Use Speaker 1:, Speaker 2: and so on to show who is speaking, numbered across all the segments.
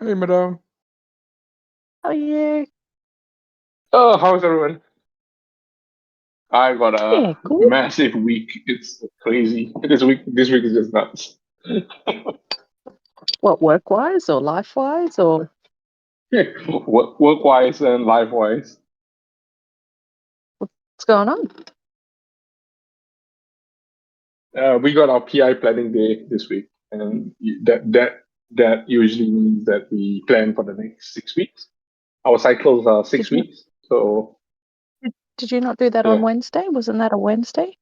Speaker 1: Hey, madam.
Speaker 2: How are you?
Speaker 1: Oh, how's everyone? I got
Speaker 2: Yeah,
Speaker 1: a
Speaker 2: good.
Speaker 1: massive week. It's crazy. This week is just nuts.
Speaker 2: What, work-wise or life-wise or
Speaker 1: Work-wise and life-wise.
Speaker 2: what's going on?
Speaker 1: We got our PI planning day this week, and that usually means that we plan for the next 6 weeks. Our cycles are six
Speaker 2: Did you
Speaker 1: weeks, so
Speaker 2: did you not do that on
Speaker 1: yeah,
Speaker 2: Wednesday? Wasn't that a Wednesday?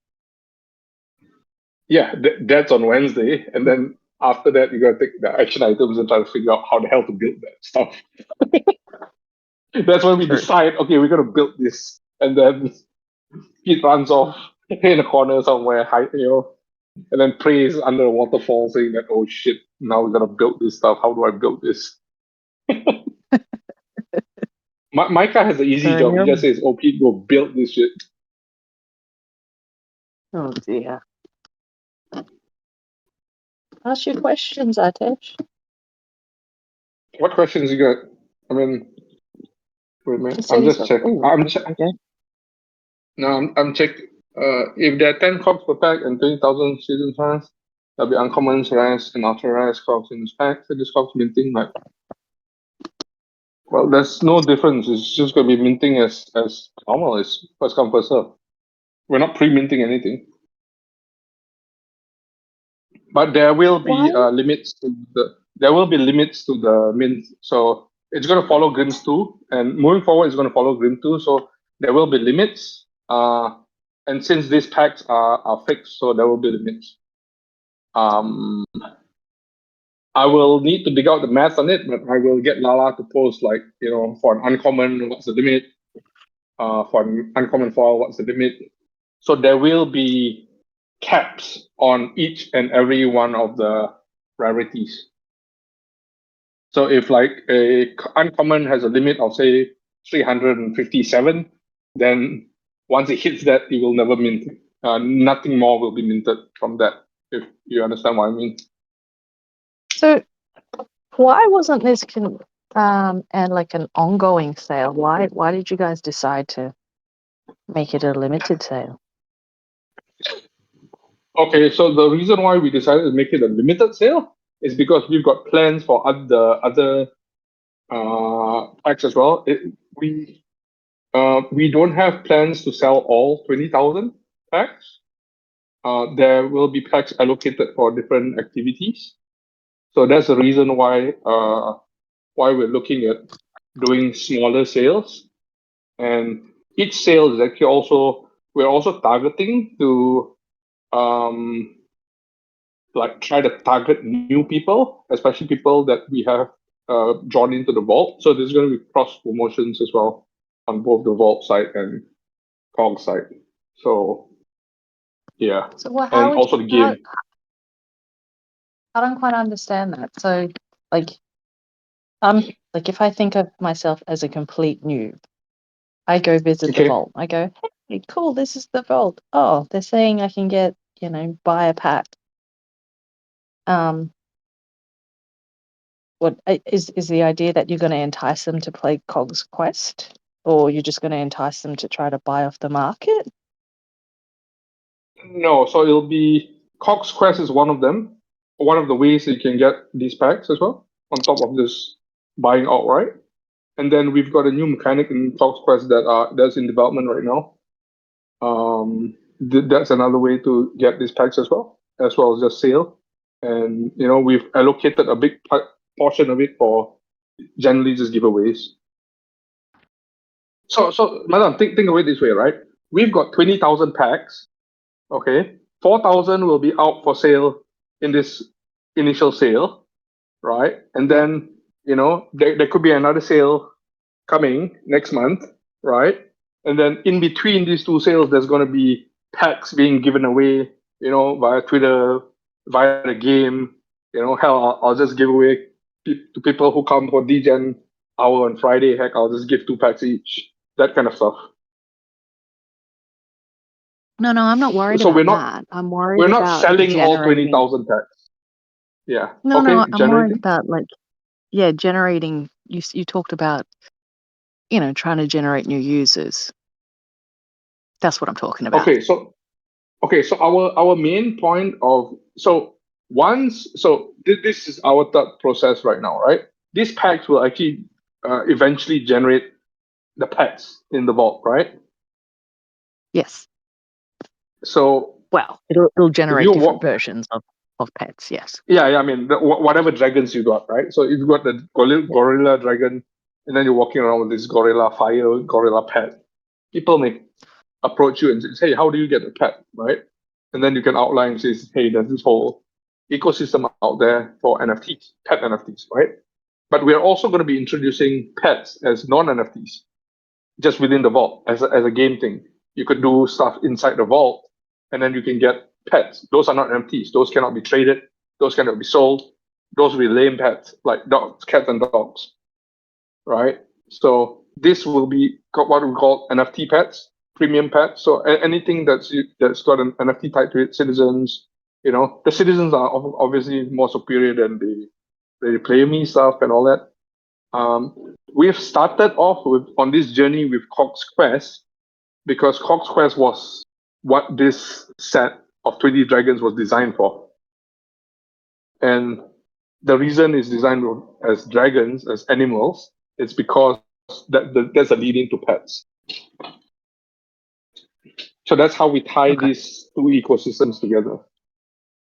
Speaker 1: yeah. That's on Wednesday, and then after that, you got to take the action items and try to figure out how the hell to build that stuff. That's when we
Speaker 2: True.
Speaker 1: decide, okay, we're gonna build this, and then he runs off in a corner somewhere, and then prays under a waterfall, saying that, "Oh shit, now we're gonna build this stuff. How do I build this?" Micah has an easy
Speaker 2: So
Speaker 1: job. He
Speaker 2: you're
Speaker 1: just says, "Oh, Pete, go build this shit."
Speaker 2: oh dear. Ask your questions, Atesh.
Speaker 1: What questions you got? I mean, wait a
Speaker 2: He
Speaker 1: minute.
Speaker 2: said
Speaker 1: I'm
Speaker 2: he's
Speaker 1: just
Speaker 2: got
Speaker 1: check.
Speaker 2: okay.
Speaker 1: No, I'm check. If there are 10 cogs per pack and 20,000 season fans, there'll be uncommons, rares, and ultra rares cogs in this pack. So this cogs minting like, well, there's no difference. It's just gonna be minting as normal. It's first come first serve. We're not pre-minting anything, but there will
Speaker 2: Why?
Speaker 1: be limits to the mint. So it's gonna follow Grimm's 2, and moving forward, it's gonna follow Grimm 2. So there will be limits. And since these packs are fixed, so there will be limits. Um, I will need to dig out the math on it, but I will get Lala to post like, for an uncommon, what's the limit? For an uncommon foil, what's the limit? So there will be caps on each and every one of the rarities. So if like a uncommon has a limit of say 357, then once it hits that, it will never mint. Nothing more will be minted from that, if you understand what I mean.
Speaker 2: So why wasn't this and like an ongoing sale? Why did you guys decide to make it a limited sale?
Speaker 1: Okay, so the reason why we decided to make it a limited sale is because we've got plans for other packs as well. We don't have plans to sell all 20,000 packs. There will be packs allocated for different activities. So that's the reason why we're looking at doing smaller sales. And each sale is actually we're also targeting to like try to target new people, especially people that we have drawn into the vault. So there's going to be cross promotions as well on both the vault side and Kog side. So yeah,
Speaker 2: So what
Speaker 1: and also the game.
Speaker 2: I don't quite understand that. So like like if I think of myself as a complete noob, I go visit the
Speaker 1: Okay.
Speaker 2: vault. I go, hey, cool, this is the vault. Oh, they're saying I can get, buy a pack. What is the idea that you're going to entice them to play Cog's Quest, or you're just going to entice them to try to buy off the market?
Speaker 1: No, so it'll be Cox Quest is one of them. One of the ways that you can get these packs as well, on top of this buying outright. And then we've got a new mechanic in Cox Quest that's in development right now. That's another way to get these packs as well as just sale. And we've allocated a big portion of it for generally just giveaways. So madam, think of it this way, right? We've got 20,000 packs. Okay, 4,000 will be out for sale in this initial sale, right? And then there could be another sale coming next month, right? And then in between these two sales, there's going to be packs being given away, via Twitter, via the game. Hell, I'll just give away to people who come for DGen hour on Friday. Heck, I'll just give 2 packs each. That kind of stuff.
Speaker 2: No, I'm not worried
Speaker 1: So
Speaker 2: about that. I'm worried
Speaker 1: we're not
Speaker 2: about
Speaker 1: selling all
Speaker 2: generating.
Speaker 1: 20,000 packs. Yeah.
Speaker 2: No,
Speaker 1: Okay.
Speaker 2: I'm worried
Speaker 1: Generating.
Speaker 2: about like yeah, generating. You talked about, you know, trying to generate new users. That's what I'm talking about.
Speaker 1: Okay, so our main point of this is our third process right now, right? These packs will actually eventually generate the pets in the vault, right?
Speaker 2: Yes.
Speaker 1: So
Speaker 2: Well, it'll
Speaker 1: if
Speaker 2: generate
Speaker 1: you
Speaker 2: different
Speaker 1: walk,
Speaker 2: versions of pets. Yes.
Speaker 1: yeah, I mean whatever dragons you got, right? So if you got the gorilla dragon, and then you're walking around with this gorilla pet, people may approach you and say, hey, how do you get a pet, right? And then you can outline, says, hey, there's this whole ecosystem out there for NFTs, pet NFTs, right? But we're also going to be introducing pets as non-NFTs, just within the vault as a game thing. You could do stuff inside the vault, and then you can get pets. Those are not NFTs. Those cannot be traded. Those cannot be sold. Those will be lame pets, like dogs, cats, and dogs, right? So this will be what we call NFT pets, premium pets. So anything that's got an NFT type to it, citizens, you know, the citizens are obviously more superior than the play me stuff and all that. We've started off on this journey with Kog's Quest because Kog's Quest was what this set of 20 dragons was designed for. And the reason it's designed as dragons, as animals, is because that's a lead into pets. So that's how we tie
Speaker 2: Okay.
Speaker 1: these two ecosystems together.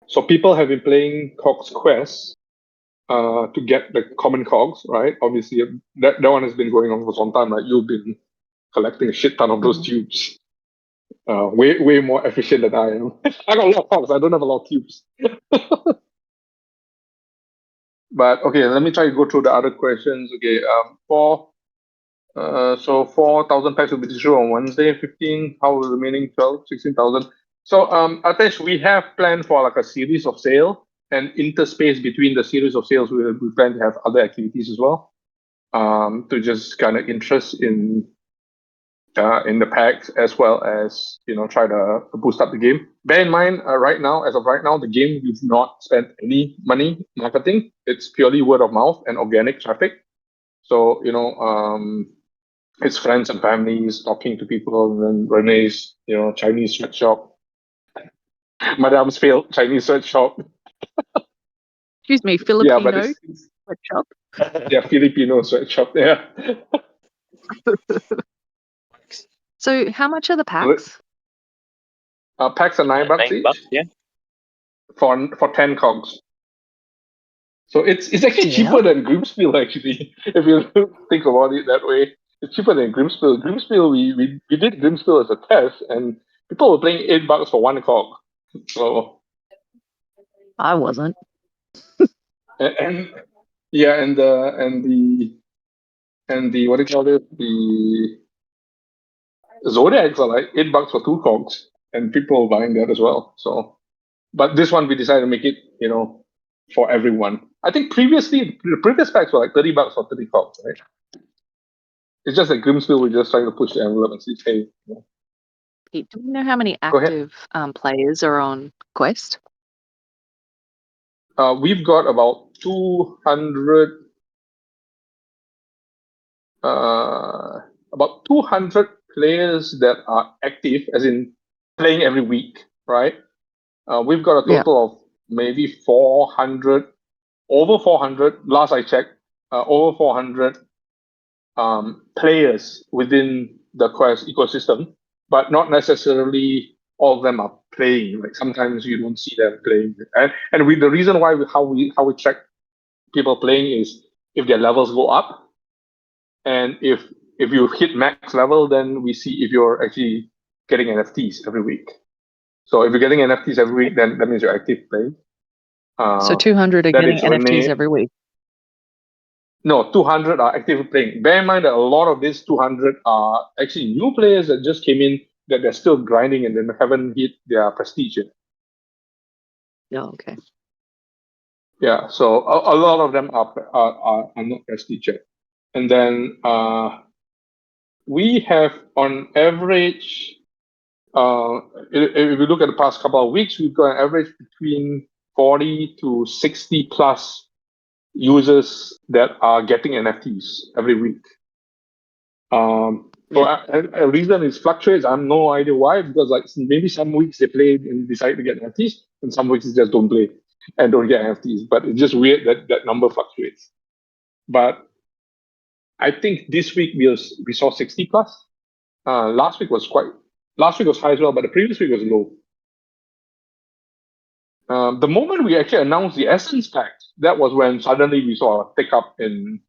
Speaker 1: So people have been playing Kog's Quest to get the common cogs, right? Obviously, that one has been going on for some time, right? You've been collecting a shit ton of those tubes. Way more efficient than I am. I got a lot of cogs. I don't have a lot of tubes. But okay, let me try to go through the other questions. Okay, so 4,000 packs will be distributed on Wednesday, 15. How will the remaining 12, 16,000? So Atesh, we have planned for like a series of sale, and interspace between the series of sales, we plan to have other activities as well. To just kind of interest in the packs, as well as, you know, try to boost up the game. Bear in mind, as of right now, the game, we've not spent any money marketing. It's purely word of mouth and organic traffic. So, you know, it's friends and families talking to people, and then Renee's, you know, Chinese sweatshop, Madame's failed Chinese sweatshop.
Speaker 2: Excuse me,
Speaker 1: Yeah, but
Speaker 2: Filipino
Speaker 1: it's
Speaker 2: sweatshop.
Speaker 1: yeah, Filipino sweatshop. Yeah.
Speaker 2: So how much are the
Speaker 1: So
Speaker 2: packs?
Speaker 1: packs are $9 each
Speaker 3: yeah.
Speaker 1: for 10 cogs. So it's actually
Speaker 2: Yeah.
Speaker 1: cheaper than Grimspiel, actually, if you think about it that way. It's cheaper than Grimspiel. Grimspiel, we did Grimspiel as a test, and people were paying $8 for one cog. So
Speaker 2: I wasn't.
Speaker 1: and yeah, and the what do you call it? The Zodiacs are like $8 for two cogs, and people are buying that as well. So, but this one we decided to make it, you know, for everyone. I think previously the previous packs were like $30 for 30 cogs, right? It's just that Grimspiel, we're just trying to push the envelope and see, hey, you know.
Speaker 2: Pete, do you know how many
Speaker 1: Go ahead.
Speaker 2: active players are on Quest?
Speaker 1: We've got about 200, about 200 players that are active, as in playing every week, right? We've got a total of maybe 400, over 400. Last I checked, over 400 players within the Quest ecosystem, but not necessarily all of them are playing. Like sometimes you don't see them playing, and the reason why how we track people playing is if their levels go up, and if you hit max level, then we see if you're actually getting NFTs every week. So if you're getting NFTs every week, then that means you're active playing.
Speaker 2: So 200 are
Speaker 1: That
Speaker 2: getting
Speaker 1: is
Speaker 2: NFTs
Speaker 1: Renee.
Speaker 2: every week.
Speaker 1: No, 200 are actively playing. Bear in mind that a lot of these 200 are actually new players that just came in, that they're still grinding and they haven't hit their prestige yet.
Speaker 2: Oh, okay.
Speaker 1: Yeah, so a lot of them are not prestige yet. And then we have on average, if you look at the past couple of weeks, we've got an average between 40 to 60 plus users that are getting NFTs every week. So a reason is fluctuates. I have no idea why, because like maybe some weeks they play and decide to get NFTs, and some weeks they just don't play and don't get NFTs. But it's just weird that that number fluctuates. But I think this week we saw 60 plus. Last week was high as well, but the previous week was low. The moment we actually announced the Essence pack, that was when suddenly we saw a pickup in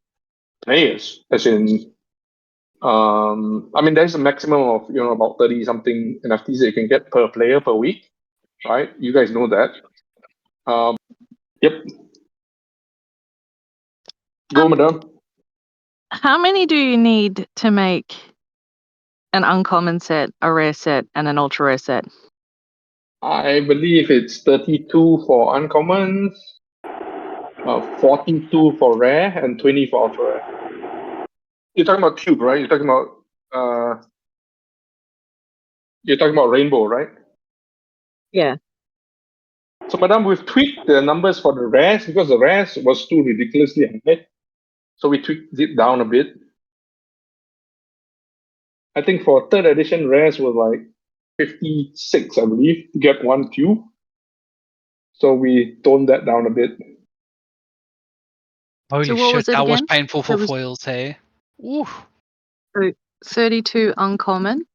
Speaker 1: players, as in, I mean, there's a maximum of about 30 something NFTs that you can get per player per week, right? You guys know that. Yep. Go, madam.
Speaker 2: How many do you need to make an uncommon set, a rare set, and an ultra rare set?
Speaker 1: I believe it's 32 for uncommons, 42 for rare, and 20 for ultra rare. You're talking about cube, right? You're talking about rainbow, right?
Speaker 2: Yeah.
Speaker 1: So, madam, we've tweaked the numbers for the rares because the rares was too ridiculously high. So we tweaked it down a bit. I think for third edition, rares was like 56, I believe, to get one cube. So we toned that down a bit.
Speaker 3: Holy
Speaker 2: So what
Speaker 3: shit,
Speaker 2: was it
Speaker 3: that was
Speaker 2: again?
Speaker 3: painful for
Speaker 2: There was-
Speaker 3: foils, hey? Ooh.
Speaker 2: So 32 uncommon.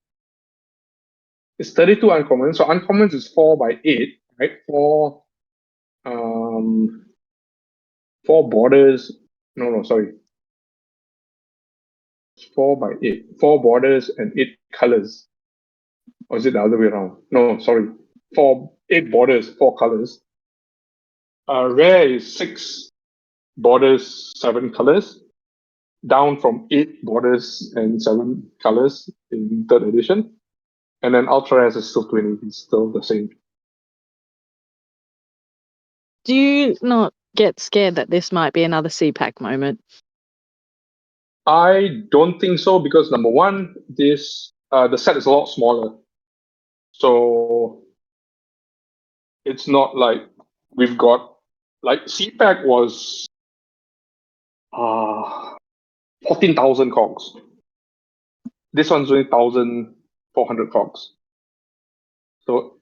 Speaker 1: It's 32 uncommons. So uncommons is 4 by 8, right? Four borders. No, sorry. 4 by 8. 4 borders and 8 colors. Or is it the other way around? No, sorry. 8 borders, 4 colors. Rare is 6 borders, 7 colors. Down from 8 borders and 7 colors in third edition. And then ultra rare is still 20. It's still the same.
Speaker 2: Do you not get scared that this might be another CPAC moment?
Speaker 1: I don't think so, because number one, the set is a lot smaller. So it's not like we've got, like CPAC was 14,000 cogs. This one's only 1,400 cogs. So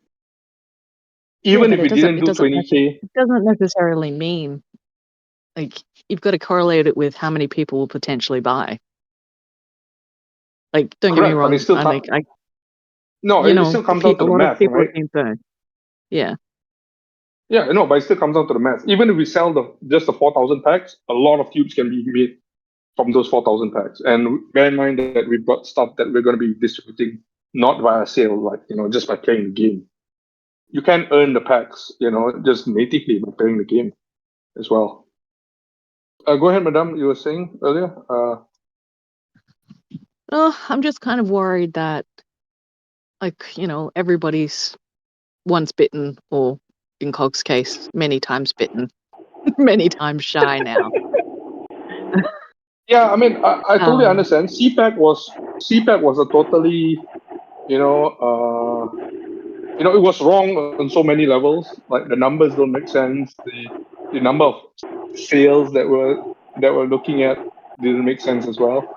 Speaker 1: even if we didn't do 20K,
Speaker 2: it doesn't necessarily mean, like, you've got to correlate it with how many people will potentially buy. Like, don't get me
Speaker 1: correct,
Speaker 2: wrong.
Speaker 1: but it still
Speaker 2: it
Speaker 1: still comes down to the math, right?
Speaker 2: Yeah.
Speaker 1: Yeah, no, but it still comes down to the math. Even if we sell just the 4,000 packs, a lot of cubes can be made from those 4,000 packs. And bear in mind that we've got stuff that we're going to be distributing not via sale, like, just by playing the game. You can earn the packs, just natively by playing the game as well. Go ahead, madam, you were saying earlier.
Speaker 2: I'm just kind of worried that, like, everybody's once bitten, or in Cog's case, many times bitten, many times shy now.
Speaker 1: Yeah, I mean, I totally understand. CPAC was a totally, it was wrong on so many levels. Like the numbers don't make sense. The number of sales that we're looking at didn't make sense as well.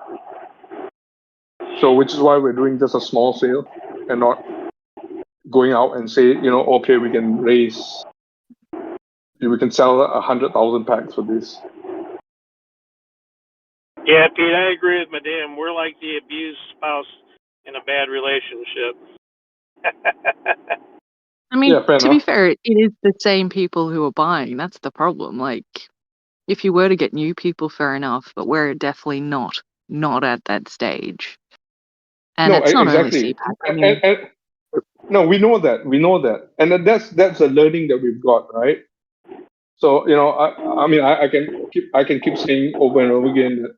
Speaker 1: So which is why we're doing just a small sale and not going out and say, okay, we can sell 100,000 packs for this.
Speaker 4: Yeah, Pete, I agree with Madame. We're like the abused spouse in a bad relationship.
Speaker 2: I mean,
Speaker 1: Yeah, fair
Speaker 2: to be
Speaker 1: enough.
Speaker 2: fair, it is the same people who are buying. That's the problem. Like, if you were to get new people, fair enough, but we're definitely not at that stage. And
Speaker 1: No,
Speaker 2: it's not
Speaker 1: exactly.
Speaker 2: only CPAC.
Speaker 1: And no, we know that, and that's a learning that we've got, right? So I mean, I can keep saying over and over again that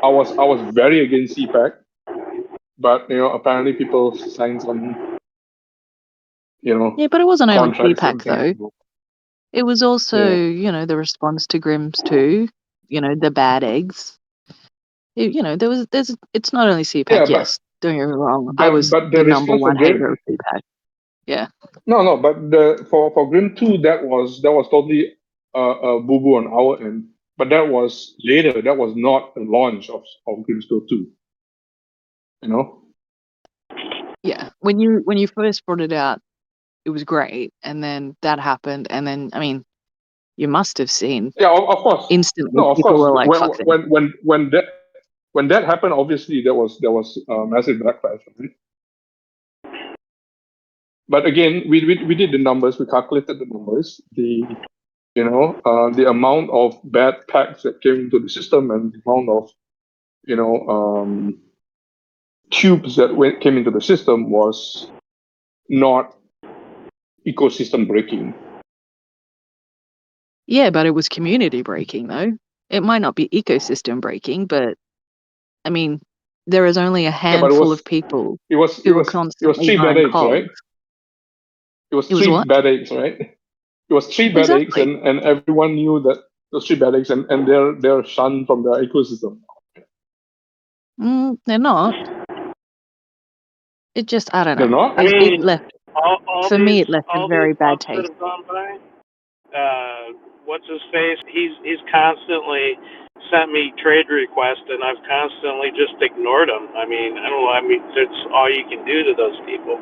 Speaker 1: I was very against CPAC, but apparently people sign some
Speaker 2: Yeah, but it wasn't only
Speaker 1: contracts
Speaker 2: CPAC
Speaker 1: and
Speaker 2: though.
Speaker 1: things.
Speaker 2: It was also, the response to Grimm's too. The bad eggs. It's not only CPAC.
Speaker 1: Yeah,
Speaker 2: Yes, don't get me wrong. I
Speaker 1: but
Speaker 2: was
Speaker 1: the
Speaker 2: the number
Speaker 1: response for
Speaker 2: one hater
Speaker 1: Grim,
Speaker 2: of CPAC. Yeah.
Speaker 1: no, but for Grim 2, that was totally a boo boo on our end. but that was later. That was not the launch of Grimstone 2. You know?
Speaker 2: Yeah. When you first brought it out, it was great, and then that happened, and then I mean, you must have seen
Speaker 1: Yeah, of course.
Speaker 2: instantly
Speaker 1: No, of
Speaker 2: people
Speaker 1: course.
Speaker 2: were like, "Fuck this."
Speaker 1: When that happened, obviously there was massive backlash, right? But again, we did the numbers. We calculated the numbers. The amount of bad packs that came into the system and the amount of tubes that came into the system was not ecosystem breaking.
Speaker 2: Yeah, but it was community breaking though. It might not be ecosystem breaking, but I mean, there is only a
Speaker 1: Yeah, but
Speaker 2: handful of people
Speaker 1: it was
Speaker 2: who were constantly
Speaker 1: three bad
Speaker 2: buying
Speaker 1: eggs, right?
Speaker 2: cogs.
Speaker 1: It was
Speaker 2: It was
Speaker 1: three
Speaker 2: what?
Speaker 1: bad eggs, right? It was three bad eggs,
Speaker 2: Exactly.
Speaker 1: and everyone knew that those three bad eggs, and they're shunned from the ecosystem.
Speaker 2: They're not. It just, I don't
Speaker 1: They're
Speaker 2: know.
Speaker 1: not.
Speaker 4: I
Speaker 2: It
Speaker 4: mean,
Speaker 2: left,
Speaker 4: all
Speaker 2: for me,
Speaker 4: these
Speaker 2: it left a
Speaker 4: all these
Speaker 2: very bad
Speaker 4: months that
Speaker 2: taste.
Speaker 4: have gone by, what's his face? He's constantly sent me trade requests, and I've constantly just ignored them. I mean, I don't know. I mean, that's all you can do to those people.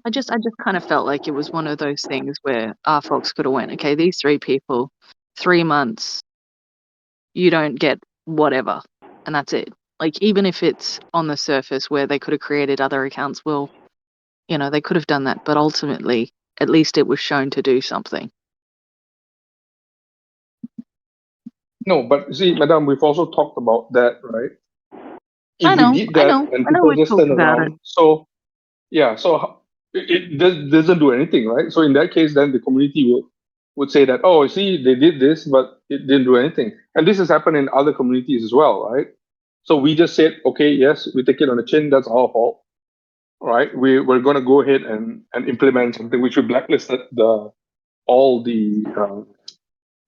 Speaker 2: I just kind of felt like it was one of those things where RFOX could have went, okay, these 3 people, 3 months, you don't get whatever, and that's it. Like, even if it's on the surface where they could have created other accounts, well, they could have done that, but ultimately, at least it was shown to do something.
Speaker 1: No, but see, Madam, we've also talked about that, right?
Speaker 2: I
Speaker 1: If we
Speaker 2: know,
Speaker 1: did that and people
Speaker 2: we
Speaker 1: just
Speaker 2: talked
Speaker 1: turn
Speaker 2: about it.
Speaker 1: around, so yeah, so it doesn't do anything, right? So in that case, then the community would say that, oh, see, they did this, but it didn't do anything. And this has happened in other communities as well, right? So we just said, okay, yes, we take it on the chin, that's our fault, right? We're going to go ahead and implement something which we blacklisted all the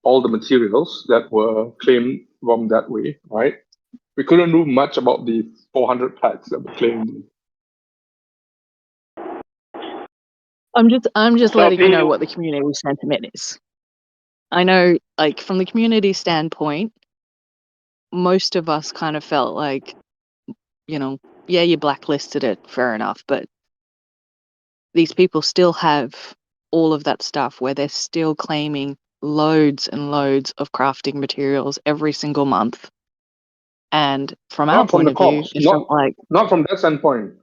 Speaker 1: materials that were claimed from that way, right? We couldn't do much about the 400 packs that were claimed.
Speaker 2: I'm just
Speaker 4: So,
Speaker 2: letting you know
Speaker 4: Pete,
Speaker 2: what the community sentiment is. I know, like, from the community standpoint, most of us kind of felt like, yeah, you blacklisted it, fair enough, but these people still have all of that stuff where they're still claiming loads and loads of crafting materials every single month. And from our
Speaker 1: Not from
Speaker 2: point
Speaker 1: the
Speaker 2: of view,
Speaker 1: cogs,
Speaker 2: it felt like,
Speaker 1: not from that standpoint.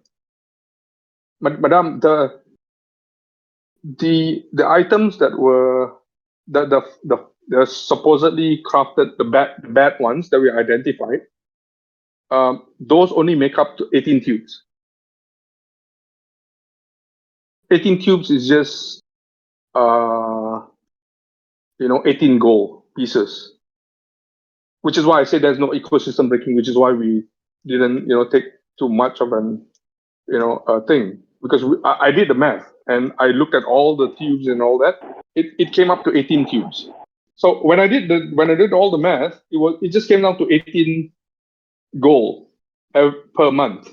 Speaker 1: But Madam, the items that were the supposedly crafted, the bad ones that we identified, those only make up to 18 tubes. 18 tubes is just 18 gold pieces, which is why I say there's no ecosystem breaking, which is why we didn't take too much of an thing, because I did the math and I looked at all the tubes and all that. It came up to 18 tubes. So when I did all the math, it just came down to 18 gold per month.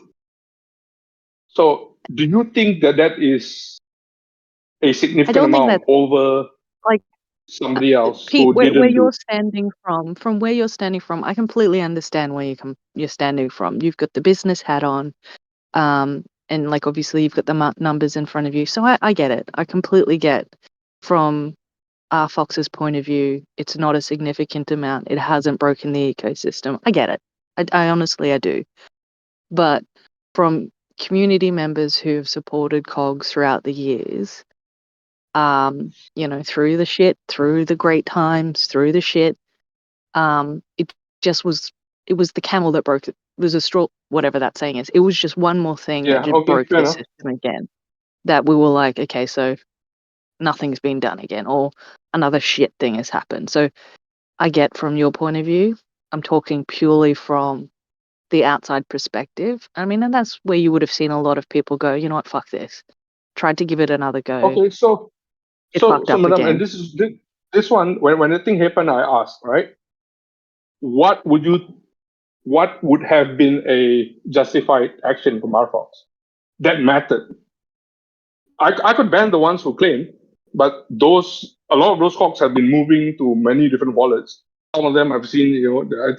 Speaker 1: So do you think that is a
Speaker 2: I
Speaker 1: significant
Speaker 2: don't think
Speaker 1: amount
Speaker 2: that's
Speaker 1: over
Speaker 2: like,
Speaker 1: somebody else
Speaker 2: Pete,
Speaker 1: who
Speaker 2: where
Speaker 1: didn't do
Speaker 2: you're
Speaker 1: it?
Speaker 2: standing from where you're standing from, I completely understand where you're standing from. You've got the business hat on, and like obviously you've got the numbers in front of you. So I get it. I completely get from Fox's point of view, it's not a significant amount. It hasn't broken the ecosystem. I get it. I honestly, I do. But from community members who have supported COGS throughout the years, through the shit, through the great times, through the shit, it just was, it was the camel that broke it. It was a straw, whatever that saying is. It was just one more thing that
Speaker 1: Yeah,
Speaker 2: just
Speaker 1: okay,
Speaker 2: broke
Speaker 1: fair
Speaker 2: the
Speaker 1: enough.
Speaker 2: system again. That we were like, okay, so nothing's been done again, or another shit thing has happened. So I get from your point of view. I'm talking purely from the outside perspective. I mean, and that's where you would have seen a lot of people go, you know what, fuck this. Tried to give it another go.
Speaker 1: Okay, so
Speaker 2: It fucked up
Speaker 1: madam, and
Speaker 2: again.
Speaker 1: this one, when the thing happened, I asked, right, what would have been a justified action from RFOX that mattered? I could ban the ones who claim, But a lot of those cogs have been moving to many different wallets. Some of them I've seen,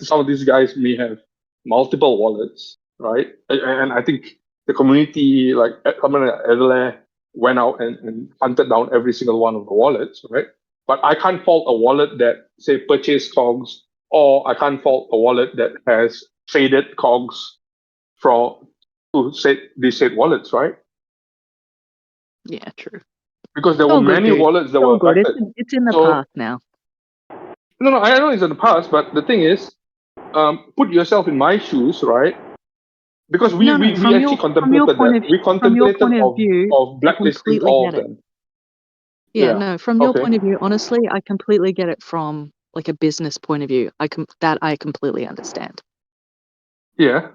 Speaker 1: some of these guys may have multiple wallets, right? And I think the community, like someone like Adelaide, went out and hunted down every single one of the wallets, right? But I can't fault a wallet that, say, purchased cogs, or I can't fault a wallet that has traded cogs to these said wallets, right?
Speaker 2: Yeah, true.
Speaker 1: Because there were
Speaker 2: All good,
Speaker 1: many
Speaker 2: dude.
Speaker 1: wallets that
Speaker 2: It's
Speaker 1: were
Speaker 2: all good.
Speaker 1: affected.
Speaker 2: It's in the
Speaker 1: So
Speaker 2: past now.
Speaker 1: no, I know it's in the past, but the thing is, put yourself in my shoes, right? Because we
Speaker 2: No,
Speaker 1: we, we
Speaker 2: from
Speaker 1: actually
Speaker 2: your
Speaker 1: contemplated
Speaker 2: point
Speaker 1: that.
Speaker 2: of
Speaker 1: We contemplated
Speaker 2: view,
Speaker 1: of
Speaker 2: I
Speaker 1: blacklisting
Speaker 2: completely
Speaker 1: all
Speaker 2: get
Speaker 1: of
Speaker 2: it.
Speaker 1: them.
Speaker 2: Yeah,
Speaker 1: Yeah.
Speaker 2: no, from your
Speaker 1: Okay.
Speaker 2: point of view, honestly, I completely get it from like a business point of view. I completely understand.
Speaker 1: Yeah.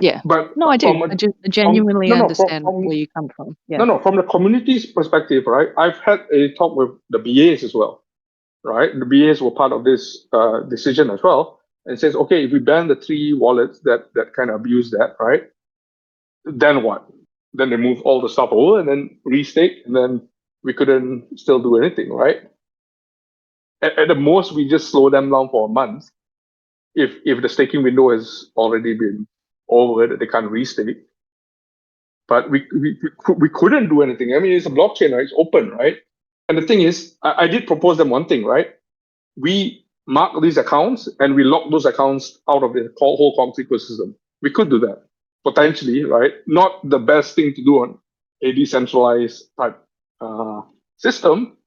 Speaker 2: Yeah.
Speaker 1: But
Speaker 2: No, I do.
Speaker 1: from
Speaker 2: I
Speaker 1: a
Speaker 2: just genuinely
Speaker 1: no no
Speaker 2: understand where you come from. Yeah.
Speaker 1: no from the community's perspective, right? I've had a talk with the BAs as well, right? The BAs were part of this decision as well, and says, okay, if we ban the 3 wallets that kind of abuse that, right? Then what? Then they move all the stuff over and then restake, and then we couldn't still do anything, right? At the most, we just slow them down for a month if the staking window has already been over, that they can't restake. But we couldn't do anything. I mean, it's a blockchain, right? It's open, right? And the thing is, I did propose them one thing, right? We mark these accounts and we lock those accounts out of the whole Cogs ecosystem. We could do that potentially, right? Not the best thing to do on a decentralized type system,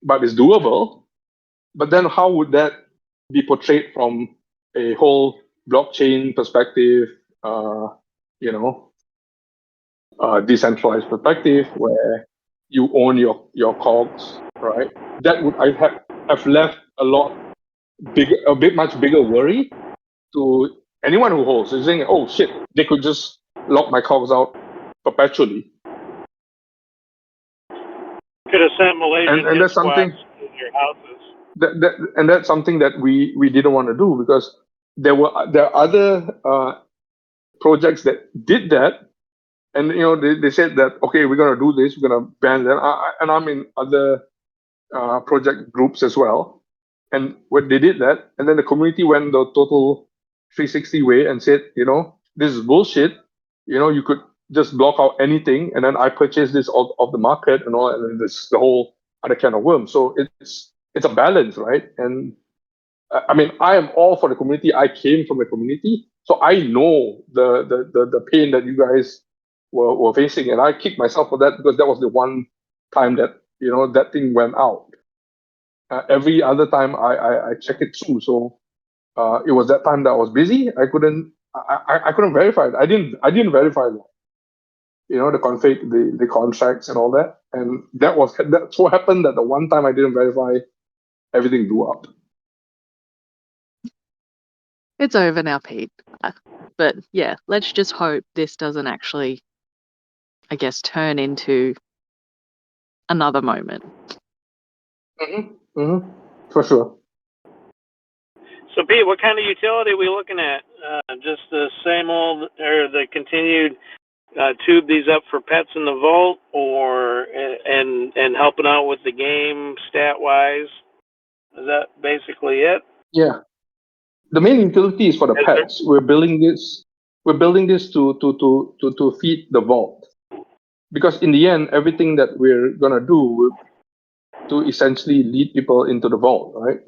Speaker 1: but it's doable. But then, how would that be portrayed from a whole blockchain perspective? You know, decentralized perspective where you own your cogs, right? That would have left a bit much bigger worry to anyone who holds. They're saying, oh shit, they could just lock my cogs out perpetually.
Speaker 4: Could have sent Malaysian
Speaker 1: And
Speaker 4: hit
Speaker 1: that's something
Speaker 4: squads to your houses.
Speaker 1: and that's something that we didn't want to do, because there are other projects that did that, and they said that, okay, we're going to do this, we're going to ban them. And I'm in other project groups as well, and when they did that, and then the community went the total 360 way and said, this is bullshit. You could just block out anything, and then I purchased this off the market and all, and then this the whole other can of worms. So it's a balance, right? And I mean, I am all for the community. I came from the community, so I know the pain that you guys were facing, and I kicked myself for that, because that was the one time that that thing went out. Every other time I check it through. So it was that time that I was busy. I couldn't verify it. I didn't verify that. The config, the contracts and all that. And that so happened that the one time I didn't verify, everything blew up.
Speaker 2: It's over now, Pete. But yeah, let's just hope this doesn't actually, I guess, turn into another moment.
Speaker 1: For sure.
Speaker 4: So, Pete, what kind of utility are we looking at? Just the same old, or the continued tube these up for pets in the vault, or and helping out with the game stat wise? Is that basically it?
Speaker 1: Yeah. The main utility is for the pets. We're building this to feed the vault. Because in the end, everything that we're gonna do to essentially lead people into the vault, right?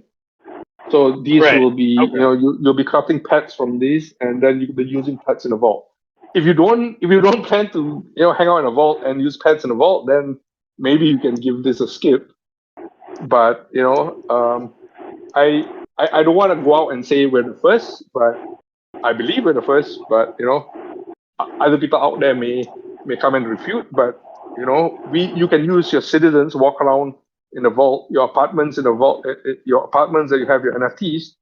Speaker 1: So these
Speaker 4: Right.
Speaker 1: will be,
Speaker 4: Okay.
Speaker 1: you'll be crafting pets from these, and then you'll be using pets in the vault. If you don't plan to, hang out in a vault and use pets in the vault, then maybe you can give this a skip. But I don't want to go out and say we're the first, but I believe we're the first. But other people out there may come and refute. But you can use your citizens, walk around in the vault, your apartments in the vault, your apartments that you have your NFTs.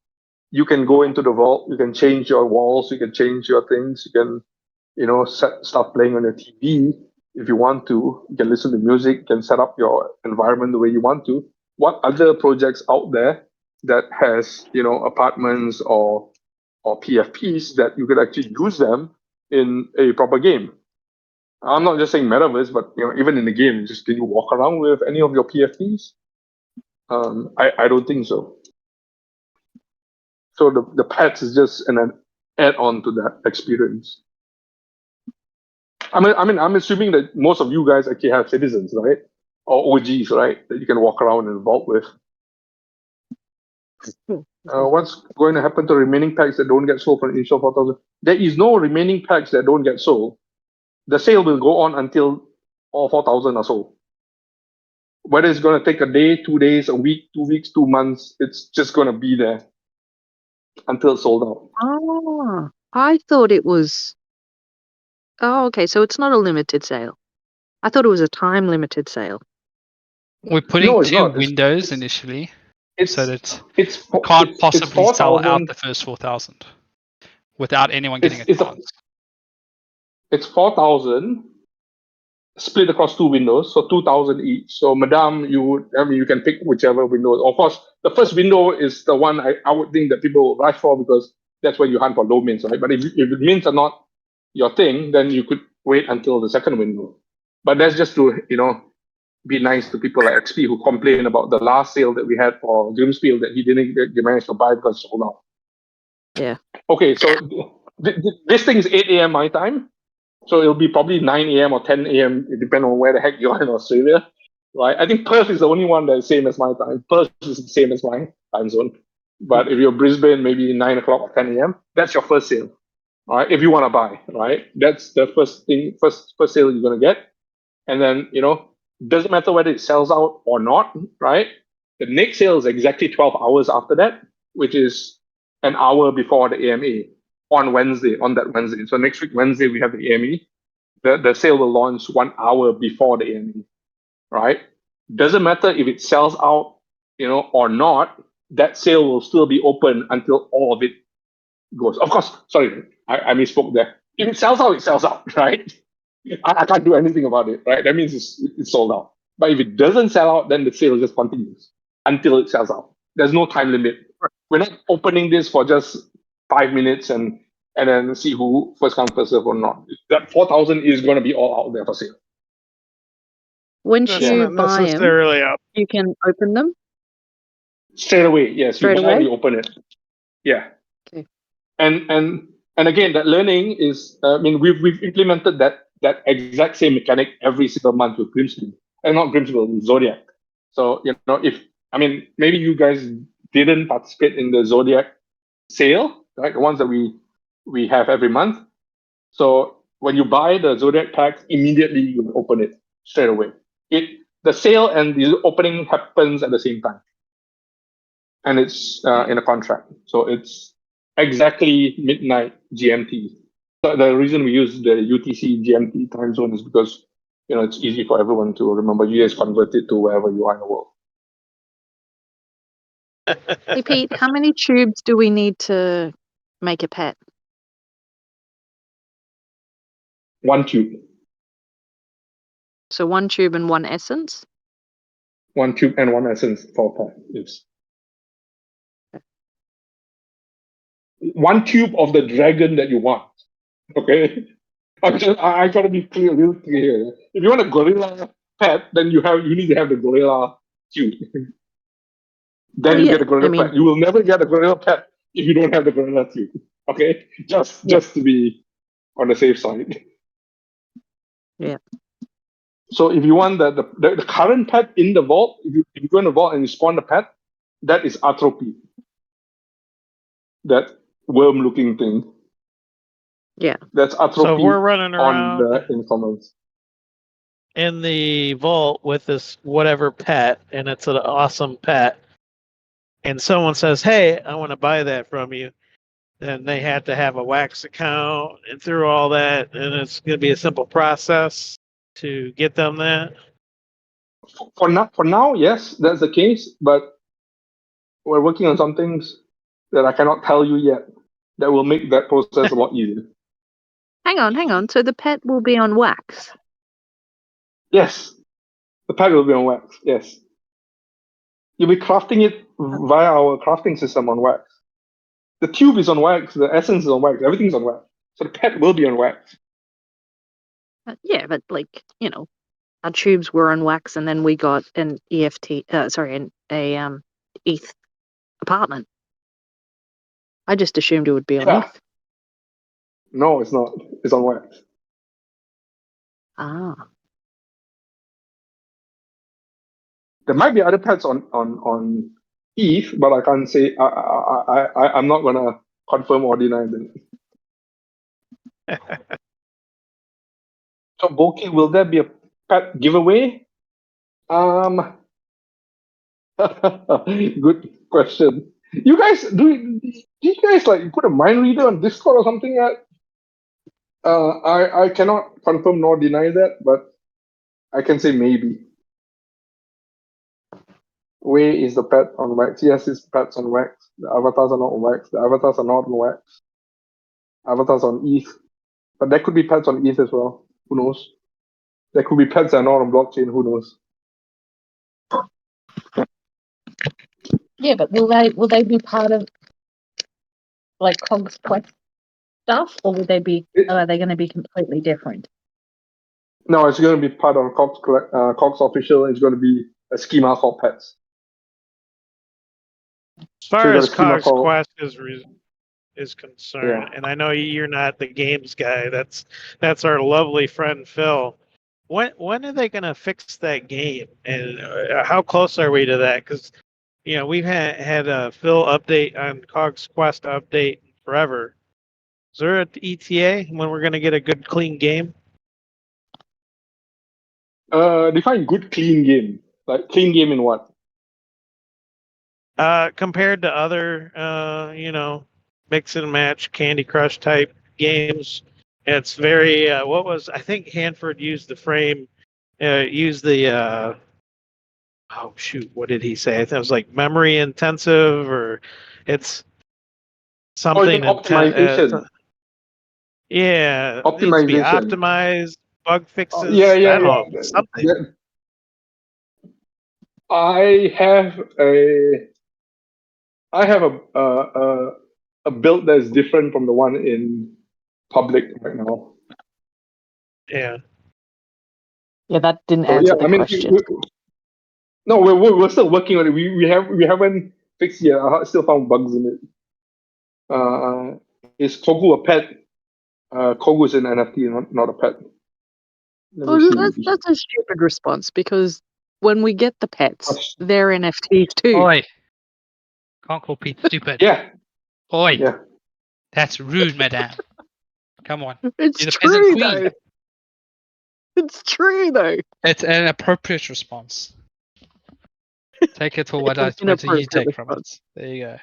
Speaker 1: You can go into the vault. You can change your walls. You can change your things. You can set stuff playing on your TV if you want to. You can listen to music. You can set up your environment the way you want to. What other projects out there that has apartments or PFPs that you could actually use them in a proper game? I'm not just saying Metaverse, but even in the game, just can you walk around with any of your PFTs? I don't think so. So the pets is just an add-on to that experience. I'm assuming that most of you guys actually have citizens, right? Or OGs, right? That you can walk around and vault with. What's going to happen to remaining packs that don't get sold from the initial 4,000? There is no remaining packs that don't get sold. The sale will go on until all 4,000 are sold. Whether it's going to take a day, 2 days, a week, 2 weeks, 2 months, it's just going to be there until it's sold out.
Speaker 2: Oh, I thought it was. Oh, okay. So it's not a limited sale. I thought it was a time limited sale.
Speaker 3: We're putting
Speaker 1: No, it's
Speaker 3: two
Speaker 1: not.
Speaker 3: windows initially, so that
Speaker 1: it's
Speaker 3: we can't
Speaker 1: it's
Speaker 3: possibly sell
Speaker 1: 4,000.
Speaker 3: out the first 4,000 without anyone getting a chance.
Speaker 1: It's 4,000 split across 2 windows, so 2,000 each. So, Madame, you can pick whichever window. Of course, the first window is the one I would think that people will rush for because that's when you hunt for low mints, right? But if mints are not your thing, then you could wait until the second window. But that's just to be nice to people like XP who complain about the last sale that we had for Grimspiel that he didn't manage to buy because it's sold out.
Speaker 2: Yeah.
Speaker 1: Okay, so this thing is 8 a.m. my time. So it'll be probably 9 a.m. or 10 a.m. depending on where the heck you are in Australia, right? I think Perth is the only one that's same as my time. Perth is the same as my time zone. But if you're Brisbane, maybe 9 o'clock or 10 a.m., that's your first sale, right? If you want to buy, right? That's the first sale you're going to get. And then, doesn't matter whether it sells out or not, right? The next sale is exactly 12 hours after that, which is an hour before the AMA on that Wednesday. So next week, Wednesday, we have the AME. The sale will launch 1 hour before the AME, right? Doesn't matter if it sells out, or not, that sale will still be open until all of it goes. Of course, sorry, I misspoke there. If it sells out, it sells out, right? I can't do anything about it, right? That means it's sold out. But if it doesn't sell out, then the sale just continues until it sells out. There's no time limit. We're not opening this for just 5 minutes and then see who first come first serve or not. That 4,000 is going to be all out there for sale.
Speaker 2: Once
Speaker 4: That's
Speaker 2: you
Speaker 4: not
Speaker 2: buy them,
Speaker 4: necessarily up.
Speaker 2: you can open them.
Speaker 1: Straight away, yes.
Speaker 2: Straight
Speaker 1: you buy,
Speaker 2: away?
Speaker 1: you open it. Yeah.
Speaker 2: Okay.
Speaker 1: And again, that learning is, we've implemented that exact same mechanic every single month with Grimspiel, and not Grimspiel, with Zodiac. So maybe you guys didn't participate in the Zodiac sale, right? The ones that we have every month. So when you buy the Zodiac packs, immediately you open it straight away. The sale and the opening happens at the same time, and it's in a contract. So it's exactly midnight GMT. So the reason we use the UTC GMT time zone is because it's easy for everyone to remember. You guys convert it to wherever you are in the world.
Speaker 2: Hey, Pete, how many tubes do we need to make a pet?
Speaker 1: 1 tube.
Speaker 2: So 1 tube and 1 essence?
Speaker 1: 1 tube and 1 essence for a pet. Yes. 1 tube of the dragon that you want. Okay. I gotta be real clear. If you want a gorilla pet, then you need to have the gorilla tube. Then you get a gorilla pet. You will never get a gorilla pet if you don't have the gorilla tube. Okay, just to be on the safe side.
Speaker 2: Yeah.
Speaker 1: So if you want the current pet in the vault, if you go in the vault and you spawn the pet, that is Atropy. That worm-looking thing.
Speaker 2: Yeah.
Speaker 1: That's Atropy.
Speaker 4: So if we're running around
Speaker 1: on the informants
Speaker 4: in the vault with this whatever pet, and it's an awesome pet, and someone says, "Hey, I want to buy that from you," then they have to have a Wax account and through all that, and it's going to be a simple process to get them that.
Speaker 1: For now, yes, that's the case. But we're working on some things that I cannot tell you yet that will make that process a lot easier.
Speaker 2: Hang on. So the pet will be on Wax?
Speaker 1: Yes, the pet will be on Wax. Yes, you'll be crafting it via our crafting system on Wax. The tube is on Wax. The essence is on Wax. Everything's on Wax. So the pet will be on Wax.
Speaker 2: Yeah, but like, you know, our tubes were on wax, and then we got an EFT. Sorry, an ETH apartment. I just assumed it would be on
Speaker 1: Yeah.
Speaker 2: ETH.
Speaker 1: No, it's not. It's on wax.
Speaker 2: Ah,
Speaker 1: There might be other pads on ETH, but I can't say. I'm not gonna confirm or deny them. So, Boki, will there be a pad giveaway? Good question. You guys do you guys like put a mind reader on Discord or something yet? I cannot confirm nor deny that, but I can say maybe. Where is the pet on wax? Yes, it's pets on wax. The avatars are not on wax. The avatars are not on wax. Avatars on ETH. But there could be pets on ETH as well. Who knows? There could be pets that are not on blockchain. Who knows?
Speaker 2: yeah, but will they be part of like Cogs Quest stuff, or will they be? Are they going to be completely different?
Speaker 1: No, it's going to be part of Cogs official. It's going to be a schema called pets.
Speaker 4: As far
Speaker 1: So you got
Speaker 4: as
Speaker 1: a schema
Speaker 4: Cogs
Speaker 1: called-
Speaker 4: Quest is concerned,
Speaker 1: Yeah.
Speaker 4: and I know you're not the games guy. That's our lovely friend Phil. When are they gonna fix that game? And how close are we to that? Because you know we've had a Phil update on Cogs Quest update forever. Is there an ETA when we're gonna get a good clean game?
Speaker 1: Define good clean game. Like clean game in what?
Speaker 4: Compared to other, you know, mix and match Candy Crush type games, it's very. What was I think Hanford used the frame, used the. Oh shoot! What did he say? I think it was like memory intensive, or it's something.
Speaker 1: Optimization.
Speaker 4: Yeah, it needs to be
Speaker 1: Optimization.
Speaker 4: optimized, bug fixes.
Speaker 1: Yeah.
Speaker 4: I don't know, something.
Speaker 1: Yeah. I have a build that is different from the one in public right now.
Speaker 4: Yeah.
Speaker 2: Yeah, that didn't
Speaker 1: So
Speaker 2: answer
Speaker 1: yeah,
Speaker 2: the
Speaker 1: I mean,
Speaker 2: question.
Speaker 1: no, we're still working on it. We haven't fixed yet. I still found bugs in it. Is Koggu a pet? Koggu is an NFT, not a pet. Let me
Speaker 2: Well,
Speaker 1: see.
Speaker 2: that's a stupid response, because when we get the pets,
Speaker 1: Gosh.
Speaker 2: they're NFTs too.
Speaker 3: Oi. Can't call Pete stupid.
Speaker 1: Yeah,
Speaker 3: Oi.
Speaker 1: yeah.
Speaker 3: That's rude, madame. Come on.
Speaker 2: It's
Speaker 3: You're the peasant
Speaker 2: true
Speaker 3: queen.
Speaker 2: though. It's true though.
Speaker 3: It's an appropriate response. Take it for what
Speaker 2: It's an
Speaker 3: what do you
Speaker 2: inappropriate
Speaker 3: take from it.
Speaker 2: response.
Speaker 3: There you go.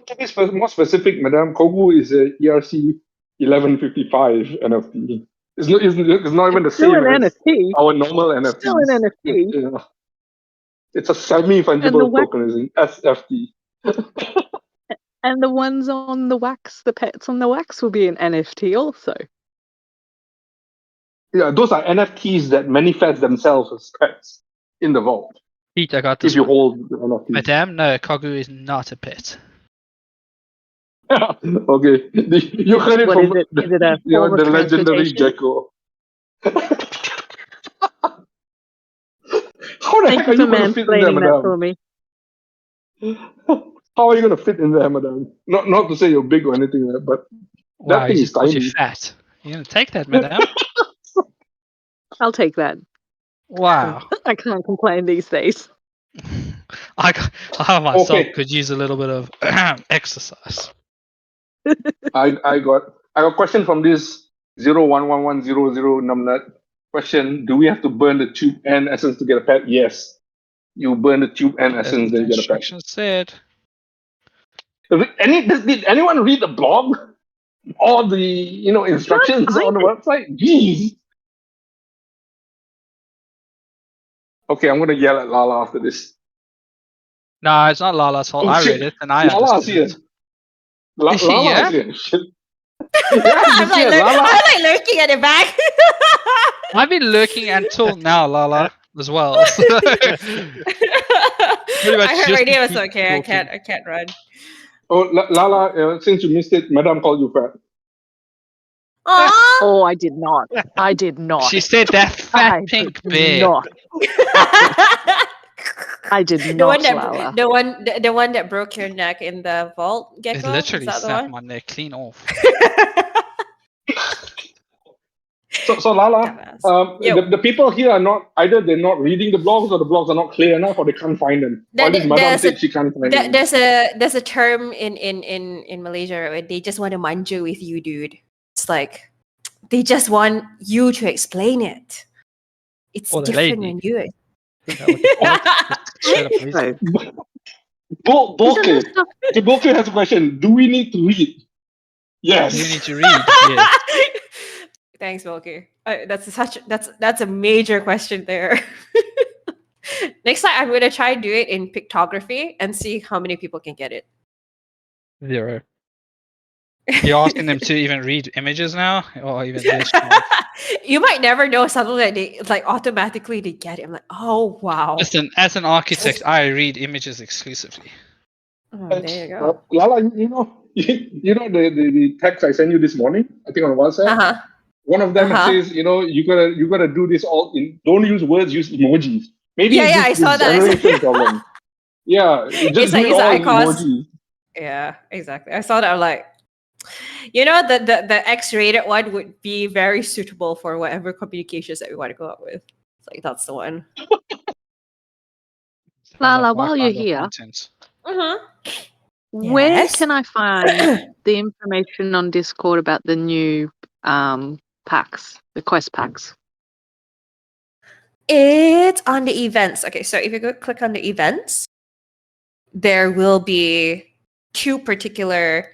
Speaker 1: To be more specific, Madame, Koggu is a ERC 1155 NFT. It's not even the
Speaker 2: Still
Speaker 1: same
Speaker 2: an
Speaker 1: as
Speaker 2: NFT.
Speaker 1: our normal NFTs.
Speaker 2: Still an NFT.
Speaker 1: Yeah. It's a semi-fungible
Speaker 2: And the wax-
Speaker 1: token, is an SFT.
Speaker 2: And the ones on the wax, the pets on the wax, will be an NFT also.
Speaker 1: Yeah, those are NFTs that manifest themselves as pets in the vault.
Speaker 3: Pete, I got
Speaker 1: If
Speaker 3: this
Speaker 1: you
Speaker 3: one.
Speaker 1: hold the NFT.
Speaker 3: Madame, no, Koggu is not a pet.
Speaker 1: Okay, you heard it
Speaker 2: What
Speaker 1: from
Speaker 2: is it? Is it a form
Speaker 1: the
Speaker 2: of
Speaker 1: legendary
Speaker 2: transportation?
Speaker 1: Gecko. How the
Speaker 2: Thank
Speaker 1: heck are
Speaker 2: you for
Speaker 1: you going to fit in there,
Speaker 2: mansplaining that for
Speaker 1: Madame?
Speaker 2: me.
Speaker 1: How are you going to fit in there, Madame? Not to say you're big or anything like that, but
Speaker 3: Wow,
Speaker 1: that thing
Speaker 3: you
Speaker 1: is
Speaker 3: just called you
Speaker 1: tiny.
Speaker 3: fat. You're gonna take that, madame?
Speaker 2: I'll take that.
Speaker 3: Wow.
Speaker 2: I can't complain these days.
Speaker 3: I myself
Speaker 1: Okay.
Speaker 3: could use a little bit of exercise.
Speaker 1: I got a question from this 011100 numbnut. Question: do we have to burn the tube and essence to get a pet? Yes. You burn the tube and
Speaker 3: That's
Speaker 1: essence,
Speaker 3: what the
Speaker 1: then you get a pet.
Speaker 3: instructions said.
Speaker 1: Did anyone read the blog? All the instructions on the website? Jeez. Okay, I'm gonna yell at Lala after this.
Speaker 3: No, it's not Lala's fault.
Speaker 1: Oh,
Speaker 3: I
Speaker 1: shit.
Speaker 3: read it and I
Speaker 1: Lala's
Speaker 3: understood
Speaker 1: here.
Speaker 3: it. Is she
Speaker 1: Lala's
Speaker 3: here?
Speaker 1: here. Shit. Yeah,
Speaker 5: I'm
Speaker 1: she's here.
Speaker 5: like,
Speaker 1: Lala.
Speaker 5: I'm like lurking at the back.
Speaker 3: I've been lurking until now, Lala, as well. So pretty much
Speaker 5: I heard my
Speaker 3: just
Speaker 5: name was
Speaker 3: keep
Speaker 5: okay.
Speaker 3: talking.
Speaker 5: I can't run.
Speaker 1: Oh, Lala, since you missed it, Madame called you fat.
Speaker 5: Aw.
Speaker 2: Oh, I did not. I did not.
Speaker 3: She said that fat
Speaker 2: I
Speaker 3: pink
Speaker 2: did
Speaker 3: bear.
Speaker 2: not. I did
Speaker 5: the
Speaker 2: not,
Speaker 5: one that
Speaker 2: Lala.
Speaker 5: the one that broke your neck in the vault,
Speaker 3: It
Speaker 5: Gecko?
Speaker 3: literally
Speaker 5: Is that the
Speaker 3: snapped
Speaker 5: one?
Speaker 3: my neck clean off.
Speaker 1: So Lala,
Speaker 5: Dumbass. Yo.
Speaker 1: the people here are not either they're not reading the blogs or the blogs are not clear enough or they can't find them. Or at least Madam said she can't find them.
Speaker 5: There's a term in Malaysia where they just want to manja with you, dude. It's like they just want you to explain it. It's
Speaker 3: Or the
Speaker 5: different
Speaker 3: lady.
Speaker 5: when you.
Speaker 3: That was the point. Just straight up lazy.
Speaker 2: So,
Speaker 1: Bolke.
Speaker 2: isn't that stuff
Speaker 1: Okay, Bolke has a question. Do we need to read? Yes.
Speaker 3: Do you need to read? Yes.
Speaker 5: Thanks, Wilkie. That's a major question there. Next time, I'm gonna try and do it in pictography and see how many people can get it.
Speaker 3: 0. You're asking them to even read images now, or even this?
Speaker 5: You might never know suddenly that they like automatically they get it. I'm like, oh wow.
Speaker 3: Listen, as an architect, I read images exclusively.
Speaker 5: Oh, there you go.
Speaker 1: Lala, you know the text I sent you this morning, I think on WhatsApp.
Speaker 5: Uh-huh.
Speaker 1: One of them says, you gotta do this all in. Don't use words, use emojis. Maybe
Speaker 5: Yeah,
Speaker 1: it's
Speaker 5: I
Speaker 1: just
Speaker 5: saw
Speaker 1: the
Speaker 5: that.
Speaker 1: generation problem. Yeah, just do it all in emojis.
Speaker 5: Yeah, exactly. I saw that. I'm like, the X-rated one would be very suitable for whatever communications that we want to go up with. It's like that's the one.
Speaker 2: Lala, while you're here, where
Speaker 5: Yes?
Speaker 2: can I find the information on Discord about the new packs, the quest packs?
Speaker 5: It's on the events. Okay, so if you go click on the events, there will be 2 particular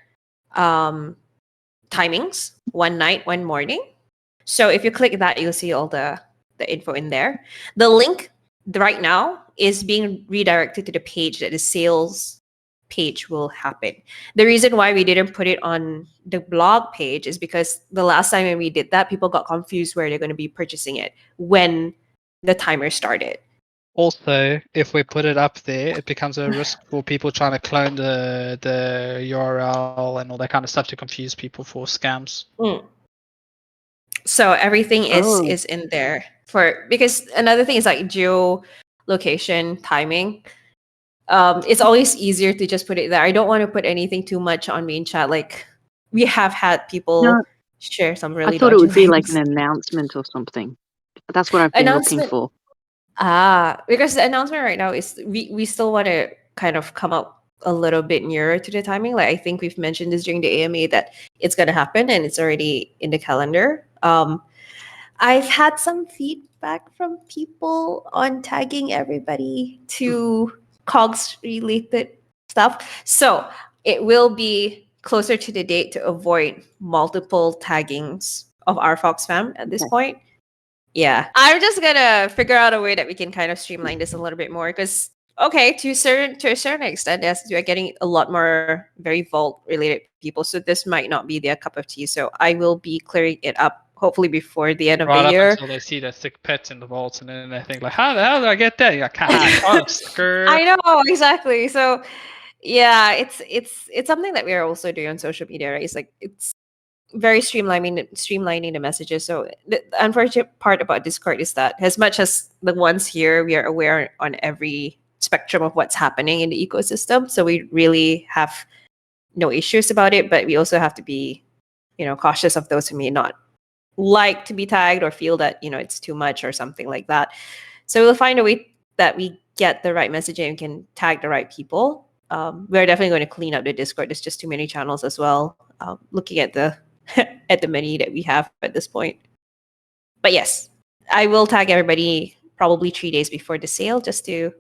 Speaker 5: timings, one night, one morning. So if you click that, you'll see all the info in there. The link right now is being redirected to the page that the sales page will happen. The reason why we didn't put it on the blog page is because the last time when we did that, people got confused where they're going to be purchasing it when the timer started.
Speaker 3: Also, if we put it up there, it becomes a risk for people trying to clone the URL and all that kind of stuff to confuse people for scams.
Speaker 5: So everything is in there because another thing is like geolocation timing. It's always easier to just put it there. I don't want to put anything too much on main chat. Like we have had people share some really.
Speaker 2: I thought it would be like
Speaker 5: things.
Speaker 2: an announcement or something. That's what I've been looking for.
Speaker 5: Because the announcement right now is we still want to kind of come up a little bit nearer to the timing. Like I think we've mentioned this during the AMA that it's going to happen and it's already in the calendar. I've had some feedback from people on tagging everybody to COGS related stuff. So it will be closer to the date to avoid multiple taggings of RFOX fam at this point. Yeah. I'm just gonna figure out a way that we can kind of streamline this a little bit more because to a certain extent, yes, we're getting a lot more very vault related people. So this might not be their cup of tea. So I will be clearing it up hopefully before the end of the year.
Speaker 3: Until they see the sick pets in the vaults and then they think like, how the hell did I get that? You're like,
Speaker 5: I know, exactly. So yeah, it's something that we are also doing on social media, right? It's like it's very streamlining the messages. So the unfortunate part about Discord is that as much as the ones here, we are aware on every spectrum of what's happening in the ecosystem. So we really have no issues about it, but we also have to be, cautious of those who may not like to be tagged or feel that, it's too much or something like that. So we'll find a way that we get the right messaging and can tag the right people. We're definitely going to clean up the Discord. There's just too many channels as well. Looking at the at the many that we have at this point. But yes, I will tag everybody probably 3 days before the sale just to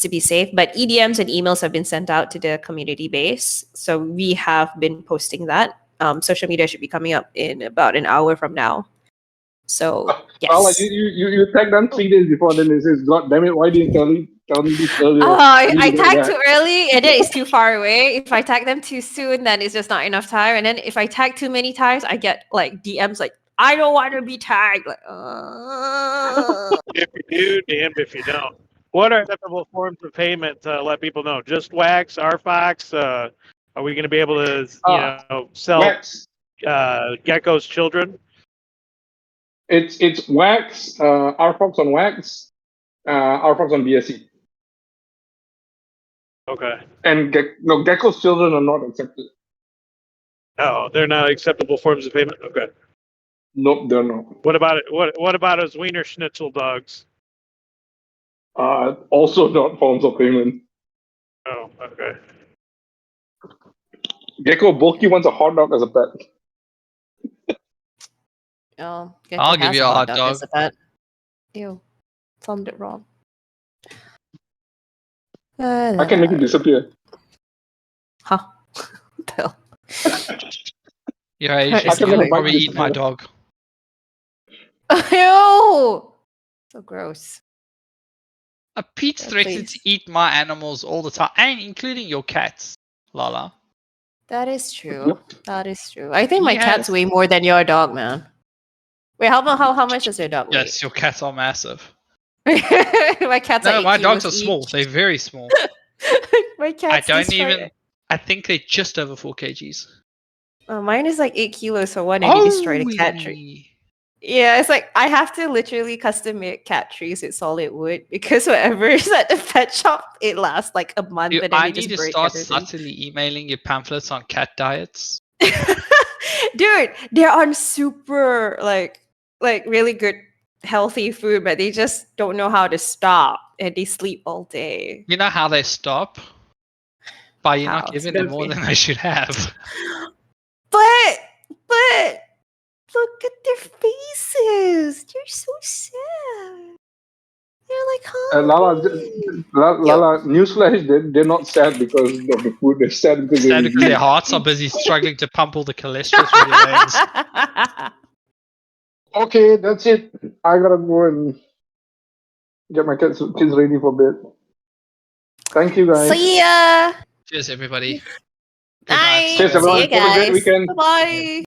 Speaker 5: be safe. But EDMs and emails have been sent out to the community base. So we have been posting that. Social media should be coming up in about an hour from now. So yes.
Speaker 1: You tagged them 3 days before, then it says, God damn it, why didn't you tell me this earlier?
Speaker 5: I tagged too early and then it's too far away. If I tag them too soon, then it's just not enough time. And then if I tag too many times, I get like DMs like, I don't want to be tagged. Like,
Speaker 4: If you do, damned if you don't. What are acceptable forms of payment to let people know? Just Wax, RFOX? Are we going to be able to, sell? Gecko's children.
Speaker 1: It's wax, RFOX on wax, RFOX on BSC.
Speaker 4: Okay.
Speaker 1: And Gecko's children are not accepted.
Speaker 4: Oh, they're not acceptable forms of payment. Okay.
Speaker 1: Nope, they're not.
Speaker 4: What about it? What about his Wiener Schnitzel dogs?
Speaker 1: Also not forms of payment.
Speaker 4: Oh, okay.
Speaker 1: Gecko bulky wants a hot dog as a pet.
Speaker 5: Oh,
Speaker 3: I'll give you a hot dog.
Speaker 5: As a pet. Ew, sounded wrong.
Speaker 1: I can make it disappear.
Speaker 5: Huh? Hell.
Speaker 3: Yeah,
Speaker 5: I
Speaker 3: Asian,
Speaker 5: can
Speaker 3: you'll
Speaker 5: make it
Speaker 3: probably eat my
Speaker 1: disappear.
Speaker 3: dog.
Speaker 5: Ew! So gross.
Speaker 3: Pete
Speaker 5: Yeah,
Speaker 3: threatens
Speaker 5: please.
Speaker 3: to eat my animals all the time, and including your cats, Lala.
Speaker 5: That is true.
Speaker 1: Yep.
Speaker 5: That is true. I think my
Speaker 3: He
Speaker 5: cats
Speaker 3: has-
Speaker 5: weigh more than your dog, man. Wait, how much does your dog weigh?
Speaker 3: Yes, your cats are massive.
Speaker 5: My cats are
Speaker 3: No,
Speaker 5: 8
Speaker 3: my dogs are
Speaker 5: kilos
Speaker 3: small.
Speaker 5: each.
Speaker 3: They're very small.
Speaker 5: My cats.
Speaker 3: I think they're just over 4 kgs.
Speaker 5: Oh, mine is like 8 kilos for one, and he destroyed a cat tree. Yeah, it's like I have to literally custom make cat trees with solid wood because whatever is at the pet shop, it lasts like a month, and then
Speaker 3: I
Speaker 5: they just
Speaker 3: need to
Speaker 5: break
Speaker 3: start
Speaker 5: everything.
Speaker 3: subtly emailing you pamphlets on cat diets.
Speaker 5: Dude, they're on super like really good healthy food, but they just don't know how to stop, and they sleep all day.
Speaker 3: You know how they stop? By you
Speaker 5: How?
Speaker 3: not giving them more than they should have.
Speaker 5: But look at their faces. They're so sad. They're like,
Speaker 1: Lala,
Speaker 5: hungry.
Speaker 1: Lala, newsflash, they're not sad because of the food. They're sad because
Speaker 3: Sad because their hearts are busy struggling to pump all the cholesterol through their veins.
Speaker 1: Okay, that's it. I gotta go and get my kids ready for bed. Thank you, guys.
Speaker 5: See ya.
Speaker 3: Cheers, everybody. Good night.
Speaker 5: Night.
Speaker 1: Cheers,
Speaker 5: See
Speaker 1: everyone.
Speaker 5: you
Speaker 1: Have a great
Speaker 5: guys.
Speaker 1: weekend.
Speaker 5: Bye bye.